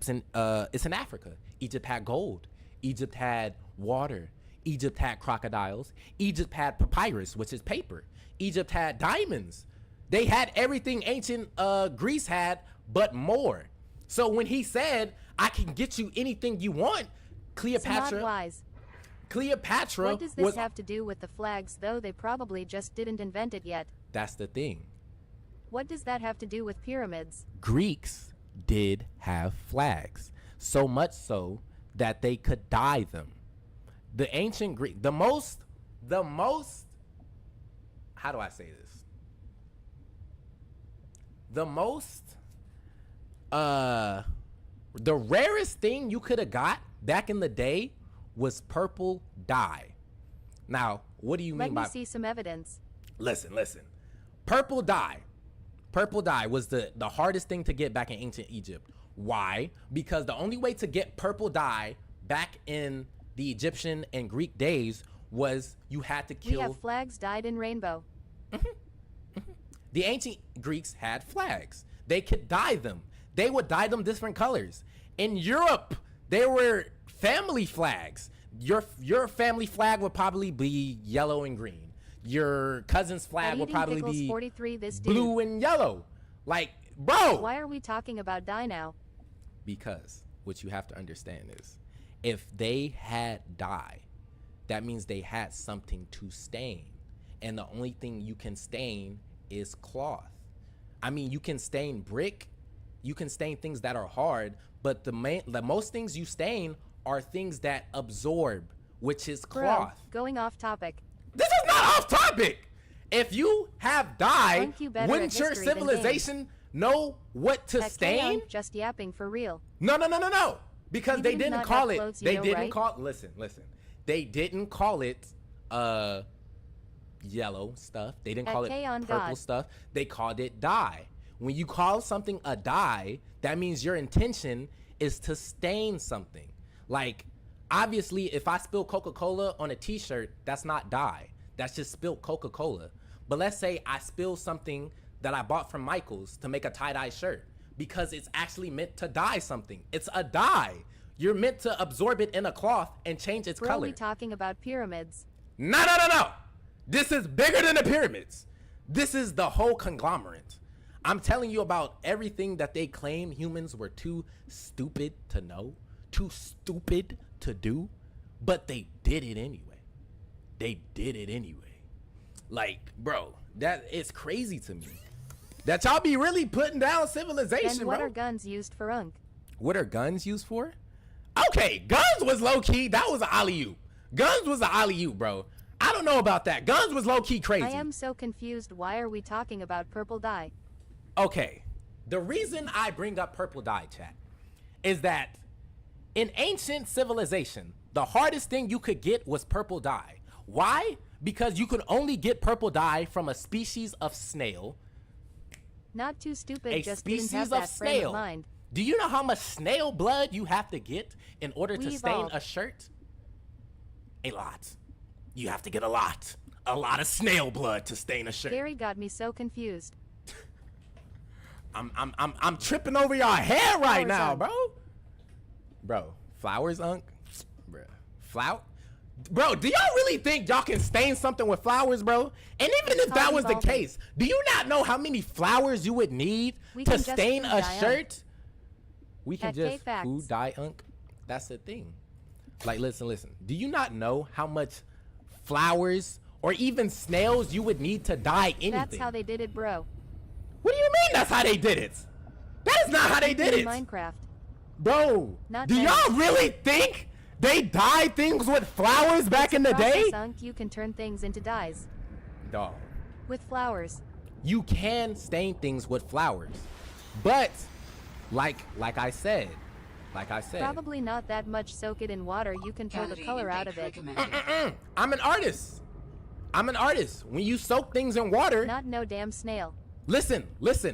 in Africa. Egypt had gold. Egypt had water. Egypt had crocodiles. Egypt had papyrus, which is paper. Egypt had diamonds. They had everything ancient Greece had, but more. So when he said, I can get you anything you want, Cleopatra. It's not wise. Cleopatra. What does this have to do with the flags, though they probably just didn't invent it yet? That's the thing. What does that have to do with pyramids? Greeks did have flags, so much so that they could dye them. The ancient Greek, the most, how do I say this? The rarest thing you could have got back in the day was purple dye. Now, what do you mean by? Let me see some evidence. Listen. Purple dye was the hardest thing to get back in ancient Egypt. Why? Because the only way to get purple dye back in the Egyptian and Greek days was you had to kill. We have flags dyed in rainbow. The ancient Greeks had flags. They could dye them. They would dye them different colors. In Europe, they were family flags. Your family flag would probably be yellow and green. Your cousin's flag would probably be 43, blue and yellow. Like, bro. Why are we talking about dye now? Because what you have to understand is, if they had dye, that means they had something to stain. And the only thing you can stain is cloth. I mean, you can stain brick, you can stain things that are hard, but the most things you stain are things that absorb, which is cloth. Bro, going off topic. This is not off topic. If you have dye, wouldn't your history civilization know what to stain? Just yapping for real. No. Because You they didn't didn't not call have it. clothes, you They know, didn't right? call. Listen. They didn't call it yellow stuff. They didn't call it K-on purple God. stuff. They called it dye. When you call something a dye, that means your intention is to stain something. Like, obviously, if I spill Coca-Cola on a t-shirt, that's not dye. That's just spilled Coca-Cola. But let's say I spill something that I bought from Michael's to make a tie-dye shirt, because it's actually meant to dye something. It's a dye. You're meant to absorb it in a cloth and change its Bro, color. we talking about pyramids. No. This is bigger than the pyramids. This is the whole conglomerate. I'm telling you about everything that they claim humans were too stupid to know, too stupid to do, but they did it anyway. Like, bro, that is crazy to me. That y'all be really putting down civilization, And what bro. are guns used for, Unc? What are guns used for? Okay, Guns was low key. That was an alley-oop. Guns was an alley-oop, bro. I don't know about that. Guns was low key crazy. I am so confused. Why are we talking about purple dye? Okay, the reason I bring up purple dye, chat, is that in ancient civilization, the hardest thing you could get was purple dye. Why? Because you could only get purple dye from a species of snail. Not too stupid, A just didn't species have of that frame of snail. mind. Do you know how much snail blood you have to get in order to We stain evolved. a shirt? A lot. You have to get a lot. A lot of snail blood to stain a shirt. Gary got me so confused. I'm tripping over y'all hair right Flowers, now, Unc. bro. Flowers, Unc. Bro. Bro, do y'all really think y'all can stain something with flowers, bro? And even if that was the evolving. case, do you not know how many flowers you would need We to can just stain food a dye, Unc. shirt? We can At just K-Facts. food dye, Unc. That's the thing. Like, listen. Do you not know how much flowers or even snails you would need to dye anything? That's how they did it, bro. What do you mean that's how they did it? That is not how they did In it. Minecraft. Bro, Not do many. y'all really think they dyed things with flowers back in the day? Process, Unc, you can turn things into dyes. Dog. With flowers. You can stain things with flowers. But like I said, Probably not that much. Soak it in water, you can pull the Calorie color out intake of it. recommended. I'm an artist. When you soak things in water, Not no damn snail. listen.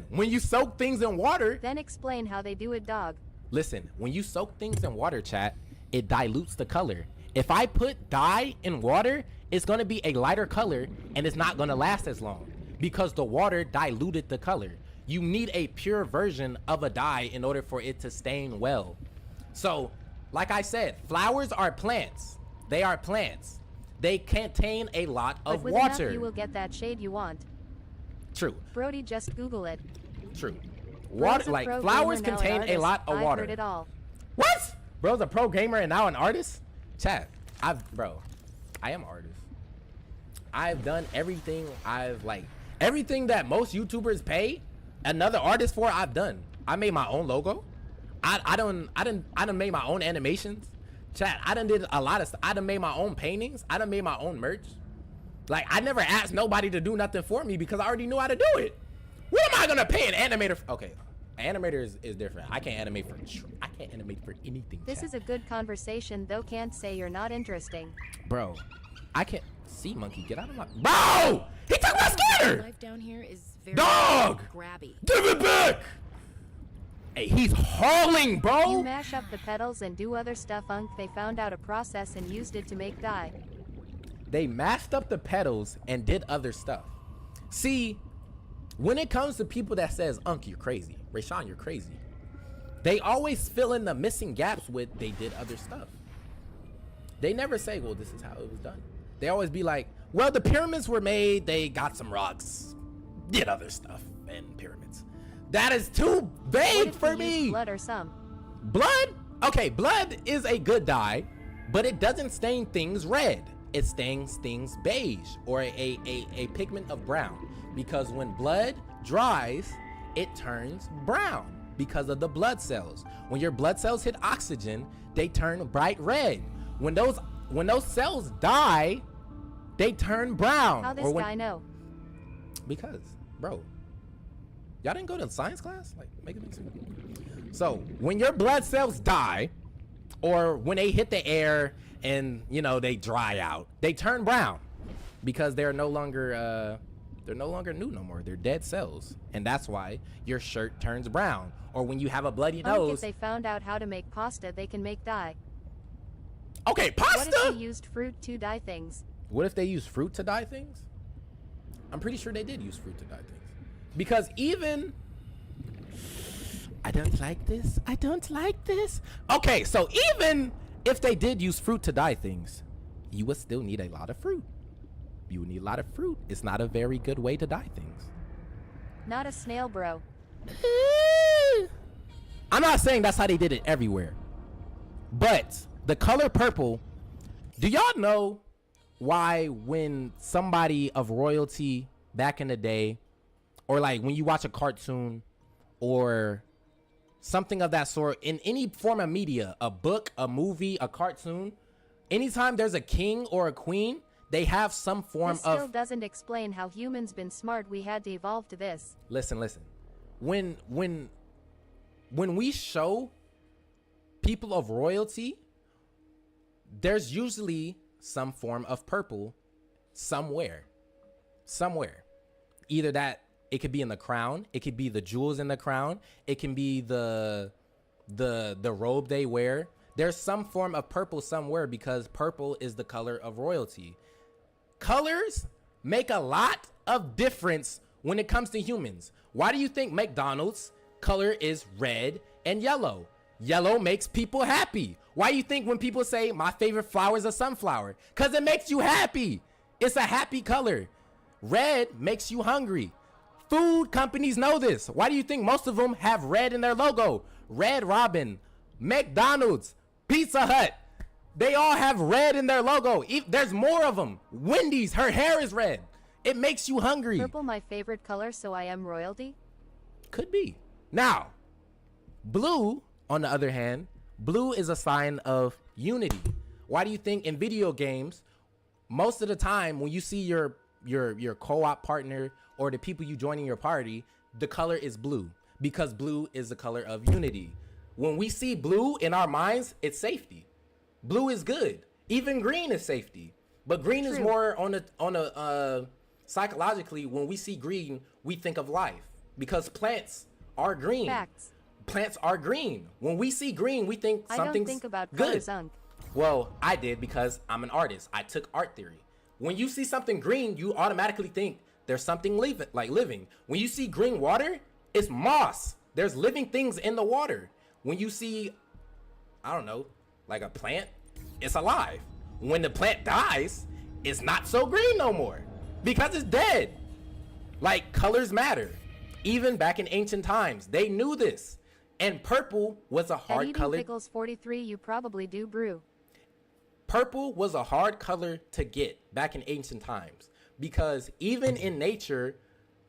When you soak things in water, Then explain how they do it, dog. listen, when you soak things in water, chat, it dilutes the color. If I put dye in water, it's going to be a lighter color and it's not going to last as long because the water diluted the color. You need a pure version of a dye in order for it to stain well. So, like I said, flowers are plants. They are plants. They contain a lot But of with water. enough, you will get that shade you want. True. Brody, just Google it. True. Bro's Water, a like pro flowers gamer, now an contain a artist. lot of I've water. heard it all. What? Bro's a pro gamer and now an artist? Chat. I am an artist. I've done everything everything that most YouTubers pay another artist for, I've done. I made my own logo. I done made my own animations. Chat, I done did a lot of stuff. I done made my own paintings. I done made my own merch. Like, I never asked nobody to do nothing for me because I already knew how to do it. What am I gonna pay an animator? Okay, animator is different. I can't animate for anything. This chat. is a good conversation, though can't say you're not interesting. Bro, I can't see monkey. Get out of my bro. He took my scanner. Life down here is very Dog! grabby. Give it back. Hey, he's hauling, You bro. mash up the petals and do other stuff, Unc. They found out a process and used it to make dye. They mashed up the pedals and did other stuff. See, when it comes to people that says, Unc, you're crazy. Rayshawn, you're crazy. They always fill in the missing gaps with they did other stuff. They never say, well, this is how it was done. They always be like, well, the pyramids were made. They got some rocks, did other stuff in pyramids. That is too What vague if for they used me. blood or some? Blood? Okay, blood is a good dye, but it doesn't stain things red. It stains things beige or a pigment of brown. Because when blood dries, it turns brown because of the blood cells. When your blood cells hit oxygen, they turn bright red. When those cells die, they turn brown. How this Or when- guy know? Because, bro, y'all didn't go to science class? Like, make it make sense. So, when your blood cells die, or when they hit the air and, you know, they dry out, they turn brown because they're no longer new no more. They're dead cells. And that's why your shirt turns brown. Or when you have a bloody Unc, if nose. they found out how to make pasta, they can make dye. Okay, What pasta? if they used fruit to dye things? What if they use fruit to dye things? I'm pretty sure they did use fruit to dye things. Because even... I don't like this. Okay, so even if they did use fruit to dye things, you would still need a lot of fruit. You would need a lot of fruit. It's not a very good way to dye things. Not a snail, bro. I'm not saying that's how they did it everywhere. But the color purple, do y'all know why when somebody of royalty back in the day, or like when you watch a cartoon or something of that sort in any form of media, a book, a movie, a cartoon. Anytime there's a king or a queen, they have some form This still of. doesn't explain how humans been smart. We had to evolve to this. Listen. When we show people of royalty, there's usually some form of purple somewhere. Either that, it could be in the crown, it could be the jewels in the crown, it can be the robe they wear. There's some form of purple somewhere because purple is the color of royalty. Colors make a lot of difference when it comes to humans. Why do you think McDonald's color is red and yellow? Yellow makes people happy. Why do you think when people say my favorite flower is a sunflower? Because it makes you happy. It's a happy color. Red makes you hungry. Food companies know this. Why do you think most of them have red in their logo? Red Robin, McDonald's, Pizza Hut. They all have red in their logo. There's more of them. Wendy's, her hair is red. It makes you hungry. Purple my favorite color, so I am royalty? Could be. Now, blue, on the other hand, blue is a sign of unity. Why do you think in video games, most of the time when you see your co-op partner or the people you join in your party, the color is blue because blue is the color of unity. When we see blue in our minds, it's safety. Blue is good. Even green is safety. But green is more on a psychologically, when we see green, we think of life because plants are green. Facts. Plants are green. When we see green, we think something's I don't think about good. colors, Unk. Well, I did because I'm an artist. I took art theory. When you see something green, you automatically think there's something living. When you see green water, it's moss. There's living things in the water. When you see, I don't know, like a plant, it's alive. When the plant dies, it's not so green no more because it's dead. Like, colors matter. Even back in ancient times, they knew this. And purple was a hard color. Pickles 43, you probably do brew. Purple was a hard color to get back in ancient times because even in nature,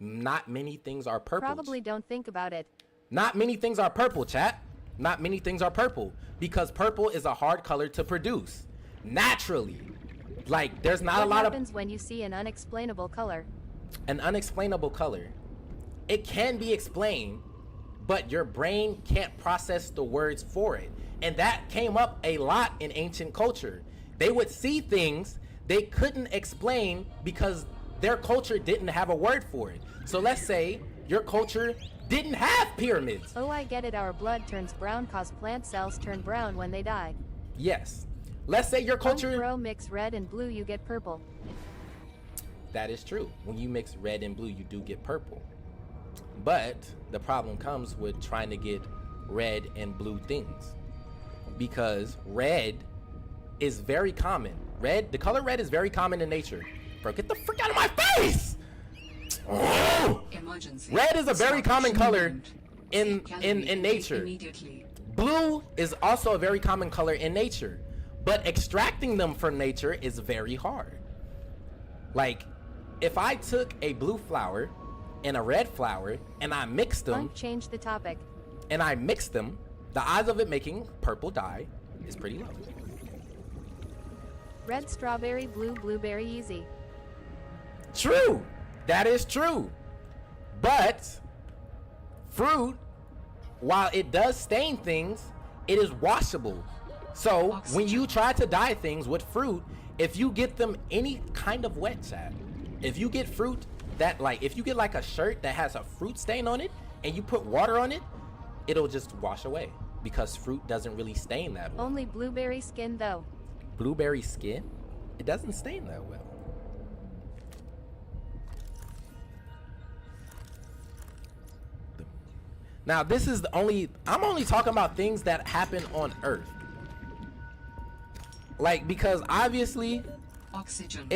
not many things are purple. Probably don't think about it. Not many things are purple, chat. Not many things are purple because purple is a hard color to produce naturally. Like, there's not a lot of. What happens when you see an unexplainable color? An unexplainable color. It can be explained, but your brain can't process the words for it. And that came up a lot in ancient culture. They would see things they couldn't explain because their culture didn't have a word for it. So let's say your culture didn't have pyramids. Oh, I get it. Our blood turns brown cause plant cells turn brown when they die. Yes. Let's say your culture. Bro, mix red and blue, you get purple. That is true. When you mix red and blue, you do get purple. But the problem comes with trying to get red and blue things. Because red is very common. The color red is very common in nature. Bro, get the frick out of my face! Oh! Red is a very common color in nature. Blue is also a very common color in nature. But extracting them from nature is very hard. Like, if I took a blue flower and a red flower and I mixed them. Change the topic. And I mixed them, the odds of it making purple dye is pretty low. Red strawberry, blue blueberry, easy. True. That is true. But fruit, while it does stain things, it is washable. So when you try to dye things with fruit, if you get them any kind of wet, chat, if you get fruit that, like, if you get like a shirt that has a fruit stain on it and you put water on it, it'll just wash away because fruit doesn't really stain that well. Only blueberry skin though. Blueberry skin? It doesn't stain that well. Now this is I'm only talking about things that happen on Earth. Like, because obviously Oxygen.